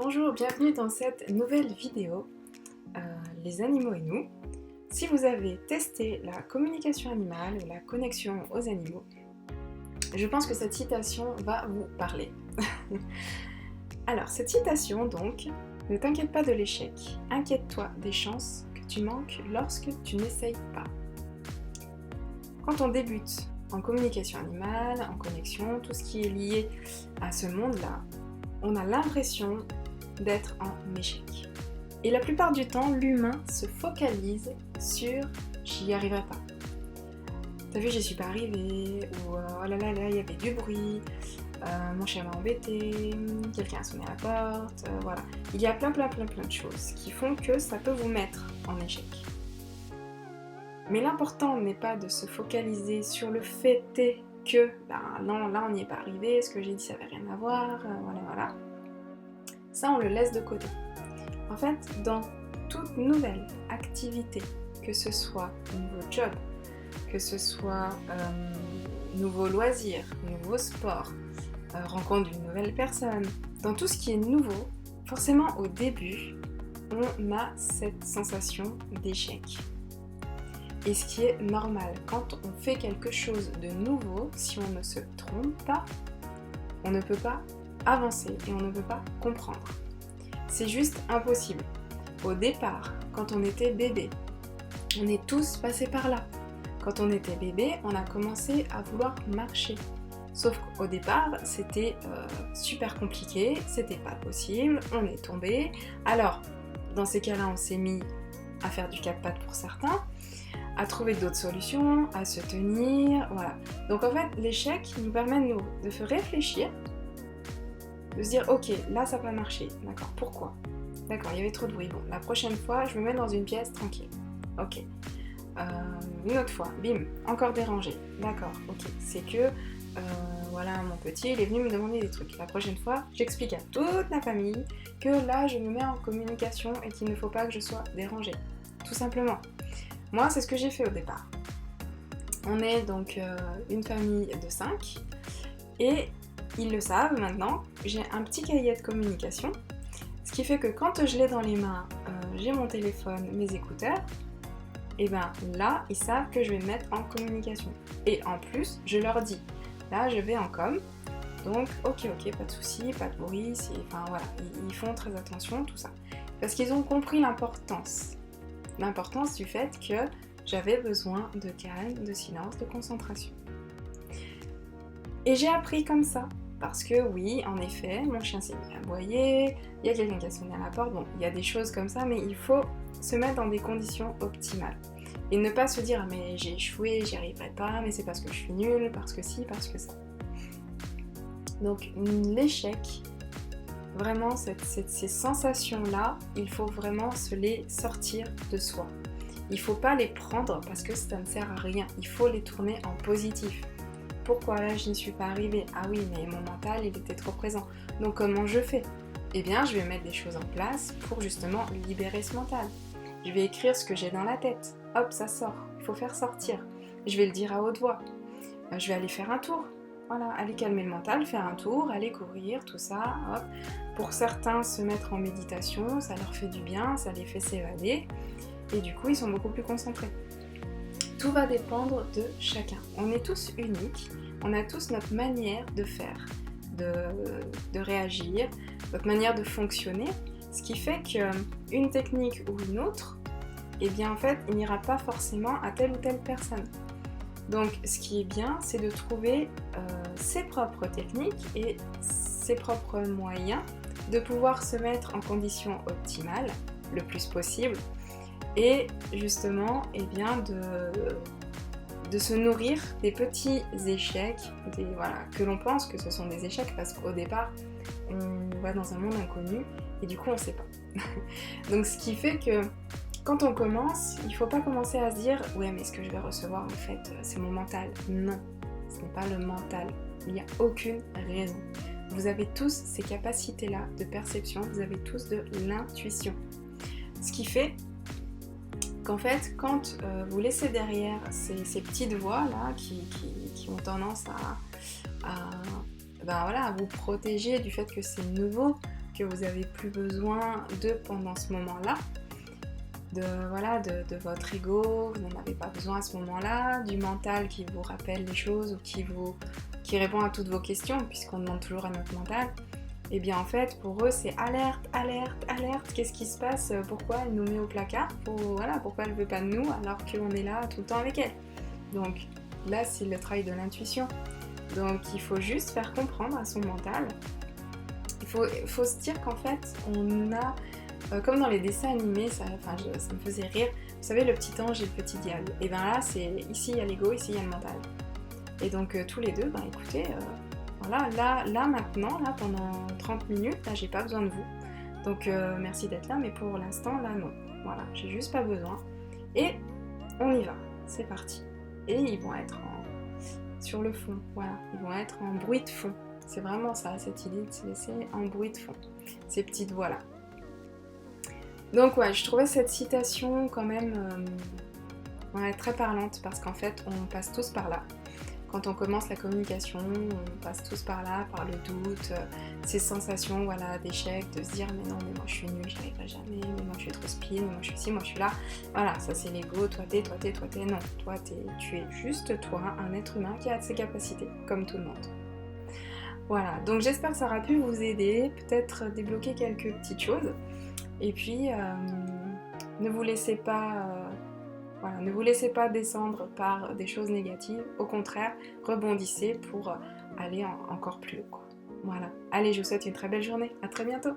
Bonjour, bienvenue dans cette nouvelle vidéo, les animaux et nous. Si vous avez testé la communication animale ou la connexion aux animaux, je pense que cette citation va vous parler. Alors, cette citation donc, ne t'inquiète pas de l'échec, inquiète-toi des chances que tu manques lorsque tu n'essayes pas. Quand on débute en communication animale, en connexion, tout ce qui est lié à ce monde-là, on a l'impression d'être en échec. Et la plupart du temps, l'humain se focalise sur « j'y arriverai pas ». T'as vu, j'y suis pas arrivée, ou oh là là, il y avait du bruit, mon chien m'a embêté, quelqu'un a sonné à la porte, voilà. Il y a plein de choses qui font que ça peut vous mettre en échec. Mais l'important n'est pas de se focaliser sur le fait que, non, là on n'y est pas arrivé, ce que j'ai dit ça n'avait rien à voir, voilà. Ça on le laisse de côté. En fait, dans toute nouvelle activité, que ce soit nouveau job, que ce soit nouveau loisir, nouveau sport, rencontre d'une nouvelle personne, dans tout ce qui est nouveau, forcément au début, on a cette sensation d'échec. Et ce qui est normal, quand on fait quelque chose de nouveau, si on ne se trompe pas, on ne peut pas avancer et on ne peut pas comprendre. C'est juste impossible. Au départ, quand on était bébé, on est tous passés par là. Quand on était bébé, on a commencé à vouloir marcher. Sauf qu'au départ, c'était super compliqué, c'était pas possible, on est tombé. Alors, dans ces cas-là, on s'est mis à faire du quatre-pattes pour certains, à trouver d'autres solutions, à se tenir, voilà. Donc en fait, l'échec nous permet de se réfléchir, de se dire ok, là ça n'a pas marché, d'accord, pourquoi? D'accord, il y avait trop de bruit, bon, la prochaine fois, je me mets dans une pièce tranquille, ok. Une autre fois, bim, encore dérangé, d'accord, ok, c'est que, voilà, mon petit, il est venu me demander des trucs. La prochaine fois, j'explique à toute la famille que là, je me mets en communication et qu'il ne faut pas que je sois dérangée, tout simplement. Moi, c'est ce que j'ai fait au départ. On est donc une famille de 5 et ils le savent maintenant, j'ai un petit cahier de communication, ce qui fait que quand je l'ai dans les mains, j'ai mon téléphone, mes écouteurs, et bien là, ils savent que je vais me mettre en communication. Et en plus, je leur dis, là, je vais en com, donc ok, pas de soucis, pas de bruit, enfin voilà, ils font très attention, tout ça. Parce qu'ils ont compris l'importance du fait que j'avais besoin de calme, de silence, de concentration. Et j'ai appris comme ça, parce que oui, en effet, mon chien s'est mis à aboyer, il y a quelqu'un qui a sonné à la porte, bon, il y a des choses comme ça, mais il faut se mettre dans des conditions optimales. Et ne pas se dire, mais j'ai échoué, j'y arriverai pas, mais c'est parce que je suis nulle, parce que ci, parce que ça. Donc l'échec, vraiment, ces sensations-là, il faut vraiment se les sortir de soi. Il ne faut pas les prendre parce que ça ne sert à rien. Il faut les tourner en positif. Pourquoi là je n'y suis pas arrivée? Ah oui, mais mon mental, il était trop présent. Donc comment je fais? Eh bien, je vais mettre des choses en place pour justement libérer ce mental. Je vais écrire ce que j'ai dans la tête. Hop, ça sort. Il faut faire sortir. Je vais le dire à haute voix. Je vais aller faire un tour. Voilà, aller calmer le mental, faire un tour, aller courir, tout ça, hop. Pour certains, se mettre en méditation, ça leur fait du bien, ça les fait s'évader, et du coup, ils sont beaucoup plus concentrés. Tout va dépendre de chacun. On est tous uniques, on a tous notre manière de faire, de réagir, notre manière de fonctionner, ce qui fait qu'une technique ou une autre, eh bien en fait, il n'ira pas forcément à telle ou telle personne. Donc ce qui est bien, c'est de trouver ses propres techniques et ses propres moyens de pouvoir se mettre en conditions optimales le plus possible et justement bien, de se nourrir des petits échecs, que l'on pense que ce sont des échecs parce qu'au départ on va dans un monde inconnu et du coup on ne sait pas. Donc ce qui fait que quand on commence, il ne faut pas commencer à se dire « ouais mais ce que je vais recevoir en fait c'est mon mental ». Non, ce n'est pas le mental, il n'y a aucune raison. Vous avez tous ces capacités-là de perception, vous avez tous de l'intuition. Ce qui fait qu'en fait, quand vous laissez derrière ces petites voix-là qui ont tendance à vous protéger du fait que c'est nouveau, que vous n'avez plus besoin d'eux pendant ce moment-là, de votre ego, vous n'en avez pas besoin à ce moment-là, du mental qui vous rappelle les choses ou qui répond à toutes vos questions, puisqu'on demande toujours à notre mental. Et bien en fait, pour eux, c'est alerte, alerte, alerte, qu'est-ce qui se passe? Pourquoi elle nous met au placard? Pourquoi elle ne veut pas de nous alors qu'on est là tout le temps avec elle? Donc là, c'est le travail de l'intuition. Donc il faut juste faire comprendre à son mental. Il faut se dire qu'en fait, on a, comme dans les dessins animés, ça me faisait rire, vous savez, le petit ange et le petit diable. Et bien là, c'est ici il y a l'ego, ici il y a le mental. Et donc tous les deux, écoutez, voilà, là maintenant, là pendant 30 minutes, là j'ai pas besoin de vous. Donc merci d'être là, mais pour l'instant, là non. Voilà, j'ai juste pas besoin. Et on y va, c'est parti. Et ils vont être sur le fond, voilà, ils vont être en bruit de fond. C'est vraiment ça, cette idée de se laisser en bruit de fond, ces petites voix-là. Donc ouais, je trouvais cette citation quand même très parlante, parce qu'en fait, on passe tous par là. Quand on commence la communication, on passe tous par là, par le doute, ces sensations d'échec, de se dire mais non, mais moi je suis nulle, j'y arriverai jamais, mais moi je suis trop speed, moi je suis ci, moi je suis là. Voilà, ça c'est l'ego, toi t'es, non. Tu es juste toi, un être humain qui a ses capacités, comme tout le monde. Voilà, donc j'espère que ça aura pu vous aider, peut-être débloquer quelques petites choses. Et puis, ne vous laissez pas descendre par des choses négatives. Au contraire, rebondissez pour aller encore plus haut. Voilà. Allez, je vous souhaite une très belle journée. À très bientôt.